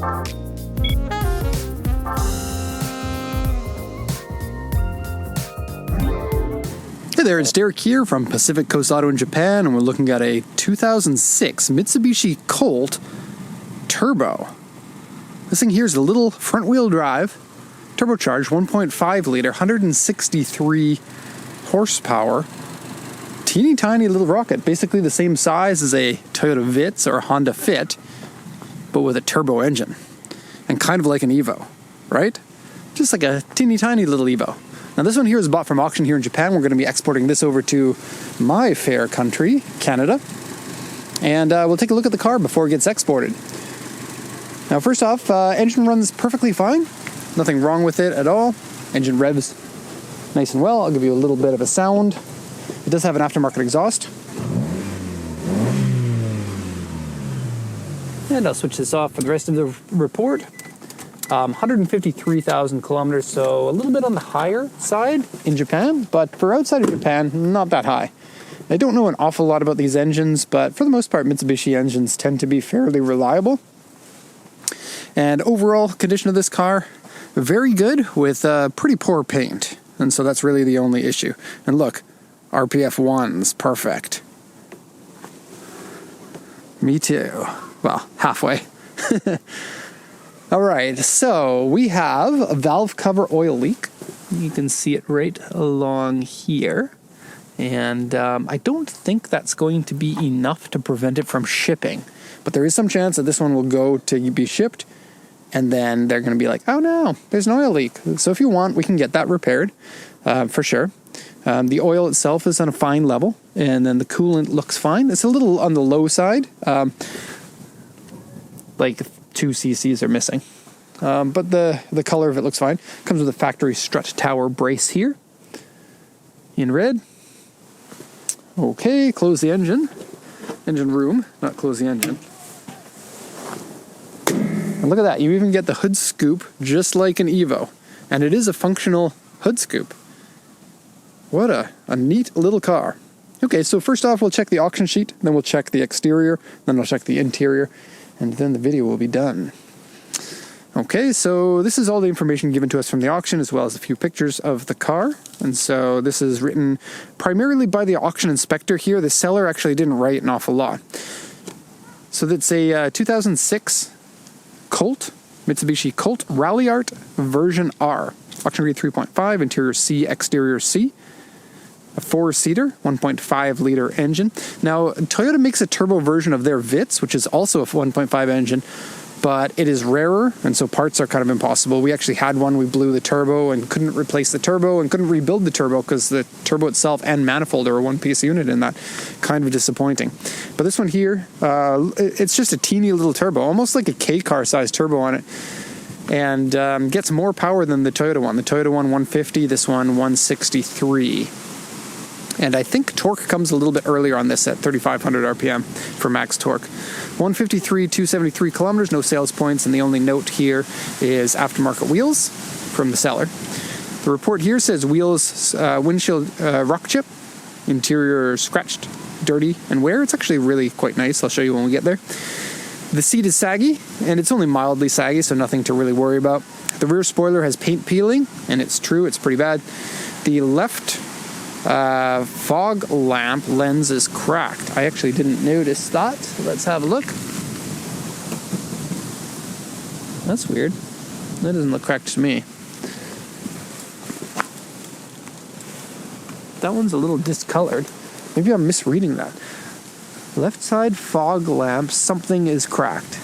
Hey there, it's Derek here from Pacific Coast Auto in Japan, and we're looking at a 2006 Mitsubishi Colt Turbo. This thing here is a little front-wheel drive, turbocharged 1.5 liter, 163 horsepower, teeny tiny little rocket, basically the same size as a Toyota Vitz or a Honda Fit, but with a turbo engine, and kind of like an Evo, right? Just like a teeny tiny little Evo. Now this one here is bought from auction here in Japan. We're going to be exporting this over to my fair country, Canada. And we'll take a look at the car before it gets exported. Now first off, engine runs perfectly fine. Nothing wrong with it at all. Engine revs nice and well. I'll give you a little bit of a sound. It does have an aftermarket exhaust. And I'll switch this off for the rest of the report. 153,000 kilometers, so a little bit on the higher side in Japan, but for outside of Japan, not that high. I don't know an awful lot about these engines, but for the most part, Mitsubishi engines tend to be fairly reliable. And overall condition of this car, very good with pretty poor paint. And so that's really the only issue. And look, RPF 1's perfect. Me too. Well, halfway. All right, so we have a valve cover oil leak. You can see it right along here. And I don't think that's going to be enough to prevent it from shipping. But there is some chance that this one will go to be shipped, and then they're going to be like, oh no, there's an oil leak. So if you want, we can get that repaired for sure. The oil itself is on a fine level, and then the coolant looks fine. It's a little on the low side. Like 2 cc's are missing. But the color of it looks fine. Comes with a factory strut tower brace here in red. Okay, close the engine room, not close the engine. And look at that, you even get the hood scoop just like an Evo, and it is a functional hood scoop. What a neat little car. Okay, so first off we'll check the auction sheet, then we'll check the exterior, then we'll check the interior, and then the video will be done. Okay, so this is all the information given to us from the auction, as well as a few pictures of the car. And so this is written primarily by the auction inspector here. The seller actually didn't write an awful lot. So that's a 2006 Colt, Mitsubishi Colt Ralliart version R. Auction grade 3.5, interior C, exterior C. A 4-seater, 1.5 liter engine. Now, Toyota makes a turbo version of their Vitz, which is also a 1.5 engine, but it is rarer, and so parts are kind of impossible. We actually had one, we blew the turbo and couldn't replace the turbo and couldn't rebuild the turbo because the turbo itself and manifold are a one-piece unit in that. Kind of disappointing. But this one here, it's just a teeny little turbo, almost like a K-car size turbo on it, and gets more power than the Toyota one. The Toyota one 150, this one 163. And I think torque comes a little bit earlier on this at 3,500 RPM for max torque. 153, 273 kilometers, no sales points, and the only note here is aftermarket wheels from the seller. The report here says wheels, windshield rock chip, interior scratched, dirty, and wear. It's actually really quite nice. I'll show you when we get there. The seat is saggy, and it's only mildly saggy, so nothing to really worry about. The rear spoiler has paint peeling, and it's true, it's pretty bad. The left fog lamp lens is cracked. I actually didn't notice that. Let's have a look. That's weird. That doesn't look cracked to me. That one's a little discolored. Maybe I'm misreading that. Left side fog lamp, something is cracked.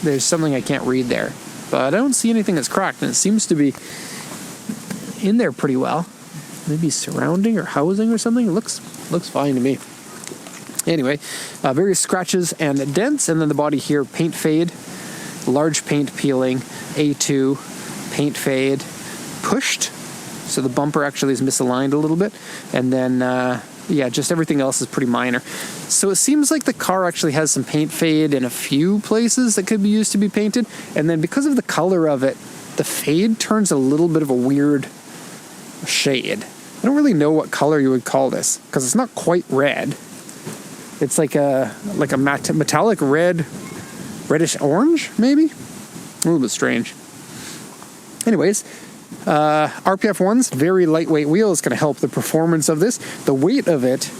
There's something I can't read there. But I don't see anything that's cracked, and it seems to be in there pretty well. Maybe surrounding or housing or something. It looks fine to me. Anyway, various scratches and dents, and then the body here, paint fade, large paint peeling, A2, paint fade, pushed, so the bumper actually is misaligned a little bit, and then yeah, just everything else is pretty minor. So it seems like the car actually has some paint fade in a few places that could be used to be painted, and then because of the color of it, the fade turns a little bit of a weird shade. I don't really know what color you would call this, because it's not quite red. It's like a metallic red, reddish orange, maybe? little bit strange. Anyways, RPF 1's very lightweight wheel is going to help the performance of this. The weight of it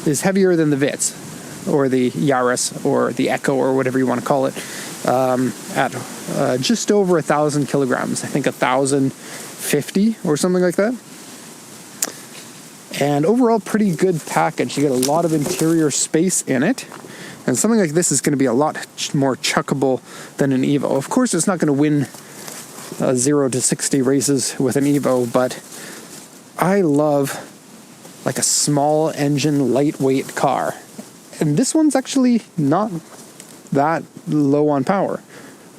is heavier than the Vitz, or the Yaris, or the Echo, or whatever you want to call it, at just over 1,000 kilograms. I think 1,050 or something like that. And overall, pretty good package. You get a lot of interior space in it. And something like this is going to be a lot more chuckable than an Evo. Of course, it's not going to win 0 to 60 races with an Evo, but I love like a small engine, lightweight car. And this one's actually not that low on power.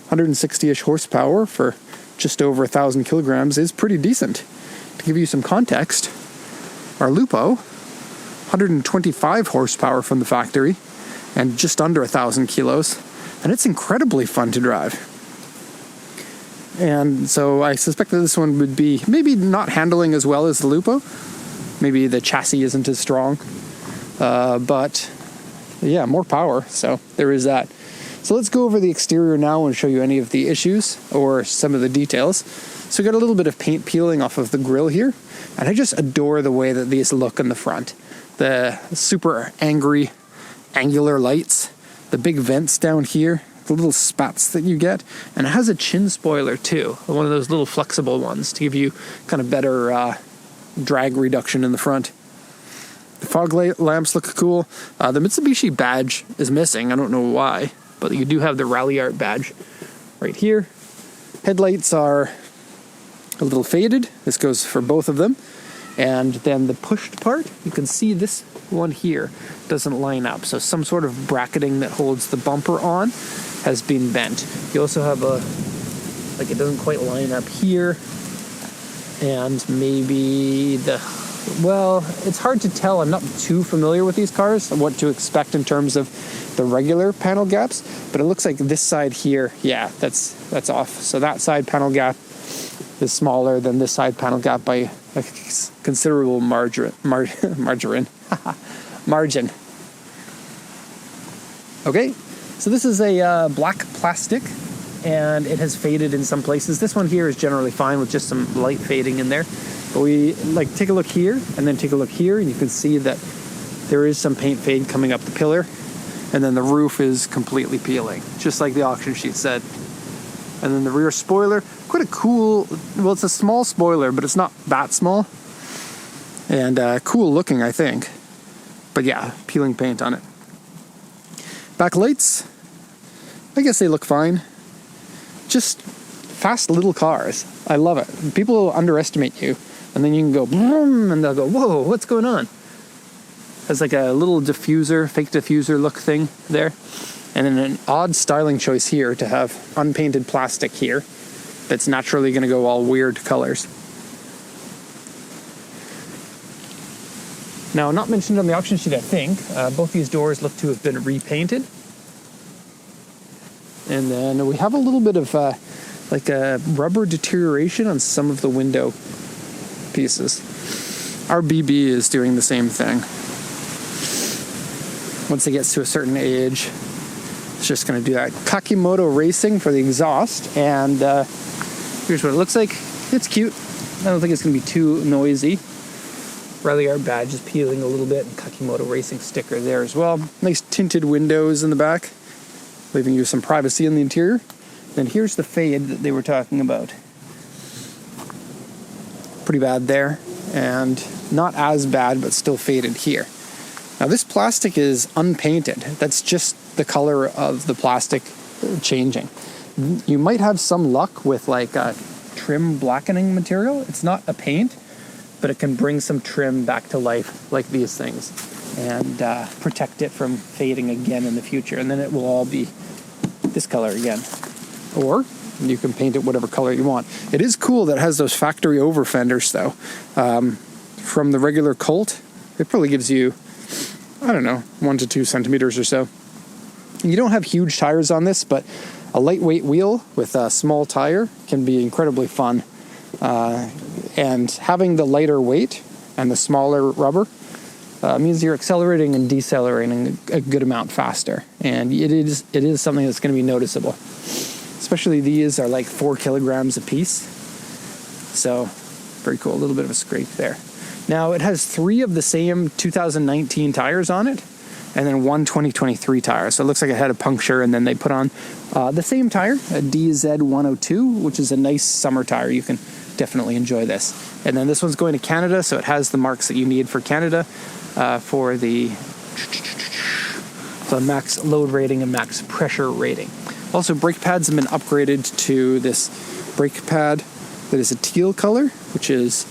160-ish horsepower for just over 1,000 kilograms is pretty decent. To give you some context, our Lupo, 125 horsepower from the factory, and just under 1,000 kilos, and it's incredibly fun to drive. And so I suspect that this one would be maybe not handling as well as the Lupo. Maybe the chassis isn't as strong, but yeah, more power, so there is that. So let's go over the exterior now and show you any of the issues or some of the details. So we got a little bit of paint peeling off of the grille here, and I just adore the way that these look in the front. The super angry angular lights, the big vents down here, the little spats that you get, and it has a chin spoiler too, one of those little flexible ones to give you kind of better drag reduction in the front. The fog lamps look cool. The Mitsubishi badge is missing. I don't know why, but you do have the Ralliart badge right here. Headlights are a little faded. This goes for both of them. And then the pushed part, you can see this one here doesn't line up. So some sort of bracketing that holds the bumper on has been bent. You also have it doesn't quite line up here. And maybe it's hard to tell. I'm not too familiar with these cars, what to expect in terms of the regular panel gaps, but it looks like this side here, yeah, that's off. So that side panel gap is smaller than this side panel gap by a considerable margin. Okay, so this is a black plastic, and it has faded in some places. This one here is generally fine with just some light fading in there. But we take a look here and then take a look here, and you can see that there is some paint fade coming up the pillar, and then the roof is completely peeling, just like the auction sheet said. And then the rear spoiler, quite a cool, well, it's a small spoiler, but it's not that small. And cool looking, I think. But yeah, peeling paint on it. Back lights, I guess they look fine. Just fast little cars. I love it. People underestimate you, and then you can go boom, and they'll go, whoa, what's going on? Has like a little diffuser, fake diffuser look thing there. And then an odd styling choice here to have unpainted plastic here that's naturally going to go all weird colors. Now, not mentioned on the auction sheet, I think, both these doors look to have been repainted. And then we have a little bit of a rubber deterioration on some of the window pieces. Our BB is doing the same thing. Once it gets to a certain age, it's just going to do that. Kakimoto Racing for the exhaust, and here's what it looks like. It's cute. I don't think it's going to be too noisy. Ralliart badge is peeling a little bit, and Kakimoto Racing sticker there as well. Nice tinted windows in the back, leaving you some privacy in the interior. Then here's the fade that they were talking about. Pretty bad there, and not as bad, but still faded here. Now this plastic is unpainted. That's just the color of the plastic changing. You might have some luck with like a trim blackening material. It's not a paint, but it can bring some trim back to life like these things and protect it from fading again in the future. And then it will all be this color again. Or you can paint it whatever color you want. It is cool that it has those factory over fenders though. From the regular Colt, it probably gives you, I don't know, 1 to 2 centimeters or so. You don't have huge tires on this, but a lightweight wheel with a small tire can be incredibly fun. And having the lighter weight and the smaller rubber means you're accelerating and decelerating a good amount faster. And it is something that's going to be noticeable. Especially these are like 4 kilograms a piece. So very cool. A little bit of a scrape there. Now it has 3 of the same 2019 tires on it, and then 1 2023 tire. So it looks like it had a puncture, and then they put on the same tire, a DZ102, which is a nice summer tire. You can definitely enjoy this. And then this one's going to Canada, so it has the marks that you need for Canada for the max load rating and max pressure rating. Also, brake pads have been upgraded to this brake pad that is a teal color, which is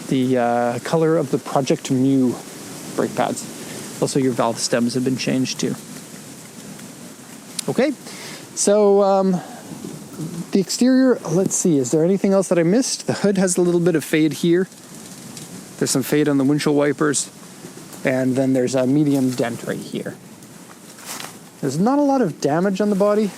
the color of the Project Mu brake pads. Also, your valve stems have been changed too. Okay, so the exterior, let's see, is there anything else that I missed? The hood has a little bit of fade here. There's some fade on the windshield wipers, and then there's a medium dent right here. There's not a lot of damage on the body.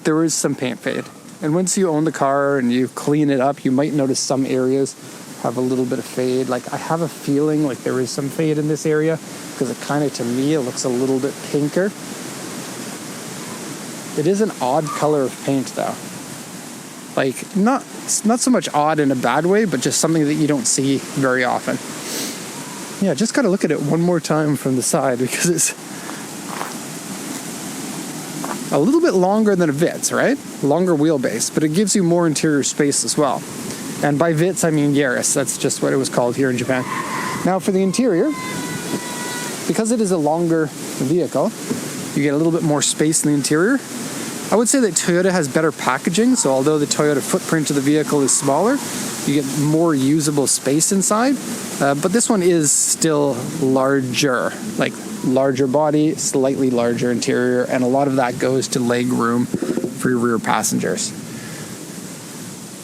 There is some paint fade. And once you own the car and you clean it up, you might notice some areas have a little bit of fade. Like, I have a feeling like there is some fade in this area, because it kind of, to me, it looks a little bit pinker. It is an odd color of paint, though. Like, not so much odd in a bad way, but just something that you don't see very often. Yeah, just gotta look at it one more time from the side, because it's a little bit longer than a Vitz, right? Longer wheelbase, but it gives you more interior space as well. And by Vitz, I mean Yaris. That's just what it was called here in Japan. Now for the interior, because it is a longer vehicle, you get a little bit more space in the interior. I would say that Toyota has better packaging, so although the Toyota footprint of the vehicle is smaller, you get more usable space inside. But this one is still larger, like larger body, slightly larger interior, and a lot of that goes to leg room for your rear passengers.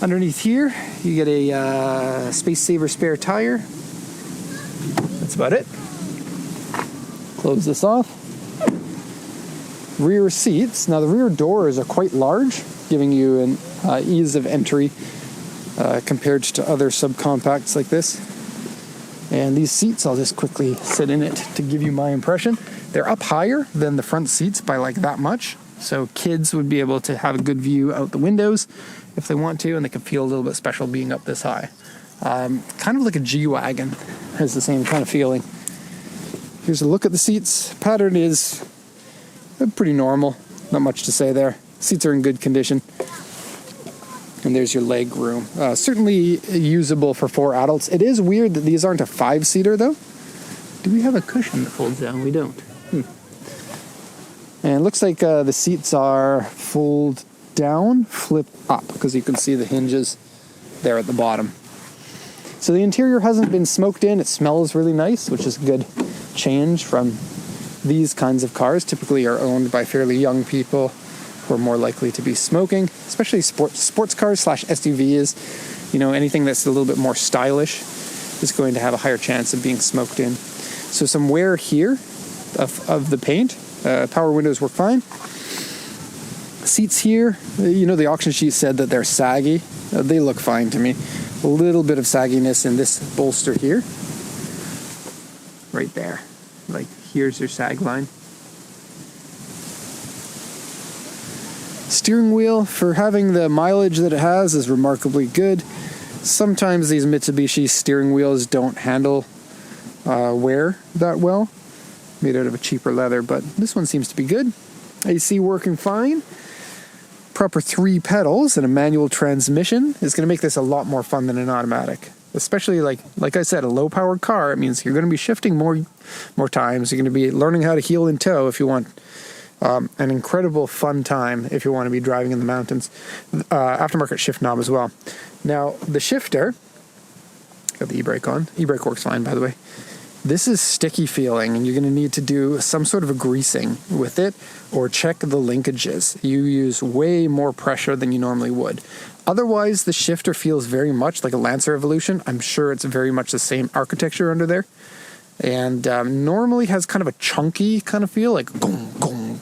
Underneath here, you get a Space Saver spare tire. That's about it. Close this off. Rear seats. Now the rear doors are quite large, giving you an ease of entry compared to other subcompacts like this. And these seats, I'll just quickly sit in it to give you my impression. They're up higher than the front seats by like that much. So kids would be able to have a good view out the windows if they want to, and they can feel a little bit special being up this high. Kind of like a G-Wagon, has the same kind of feeling. Here's a look at the seats. Pattern is pretty normal, not much to say there. Seats are in good condition. And there's your leg room. Certainly usable for 4 adults. It is weird that these aren't a 5-seater though. Do we have a cushion that folds down? We don't. And it looks like the seats are fold down, flip up, because you can see the hinges there at the bottom. So the interior hasn't been smoked in. It smells really nice, which is a good change from these kinds of cars. Typically are owned by fairly young people who are more likely to be smoking, especially sports cars / SUVs. You know, anything that's a little bit more stylish is going to have a higher chance of being smoked in. So some wear here of the paint. Power windows work fine. Seats here, you know, the auction sheet said that they're saggy. They look fine to me. A little bit of sagginess in this bolster here. Right there. Like, here's your sag line. Steering wheel, for having the mileage that it has, is remarkably good. Sometimes these Mitsubishi steering wheels don't handle wear that well. Made out of a cheaper leather, but this one seems to be good. AC working fine. Proper 3 pedals and a manual transmission is going to make this a lot more fun than an automatic. Especially like I said, a low-powered car. It means you're going to be shifting more times. You're going to be learning how to heel and toe if you want an incredible fun time if you want to be driving in the mountains. Aftermarket shift knob as well. Now, the shifter, got the e-brake on. E-brake works fine, by the way. This is sticky feeling, and you're going to need to do some sort of a greasing with it or check the linkages. You use way more pressure than you normally would. Otherwise, the shifter feels very much like a Lancer Evolution. I'm sure it's very much the same architecture under there. And normally has kind of a chunky kind of feel, like gong, gong.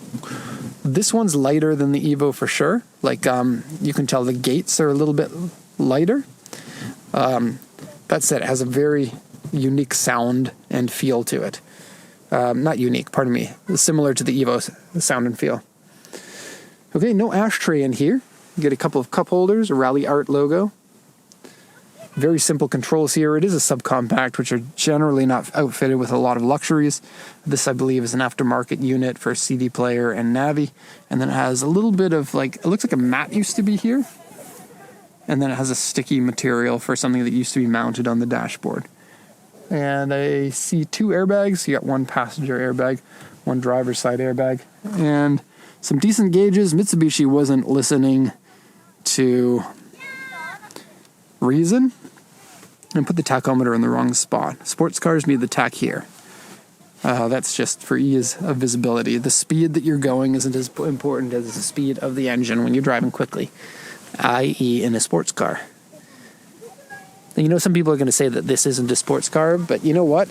This one's lighter than the Evo for sure. Like, you can tell the gates are a little bit lighter. That said, it has a very unique sound and feel to it. Not unique, pardon me. Similar to the Evo's sound and feel. Okay, no ashtray in here. You get a couple of cup holders, a Ralliart logo. Very simple controls here. It is a subcompact, which are generally not outfitted with a lot of luxuries. This, I believe, is an aftermarket unit for CD player and Navi. And then it has a little bit of it looks like a mat used to be here. And then it has a sticky material for something that used to be mounted on the dashboard. And I see 2 airbags. You got 1 passenger airbag, 1 driver's side airbag, and some decent gauges. Mitsubishi wasn't listening to reason and put the tachometer in the wrong spot. Sports cars need the tach here. That's just for ease of visibility. The speed that you're going isn't as important as the speed of the engine when you're driving quickly, i.e. in a sports car. And some people are going to say that this isn't a sports car, but you know what?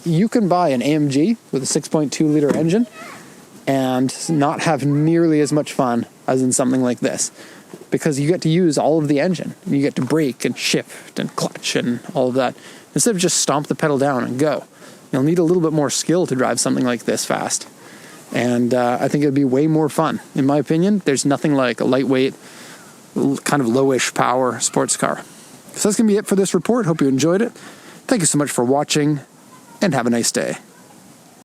You can buy an AMG with a 6.2 liter engine and not have nearly as much fun as in something like this, because you get to use all of the engine. You get to brake and shift and clutch and all of that, instead of just stomp the pedal down and go. You'll need a little bit more skill to drive something like this fast. And I think it'd be way more fun. In my opinion, there's nothing like a lightweight, kind of lowish power sports car. So that's going to be it for this report. Hope you enjoyed it. Thank you so much for watching, and have a nice day.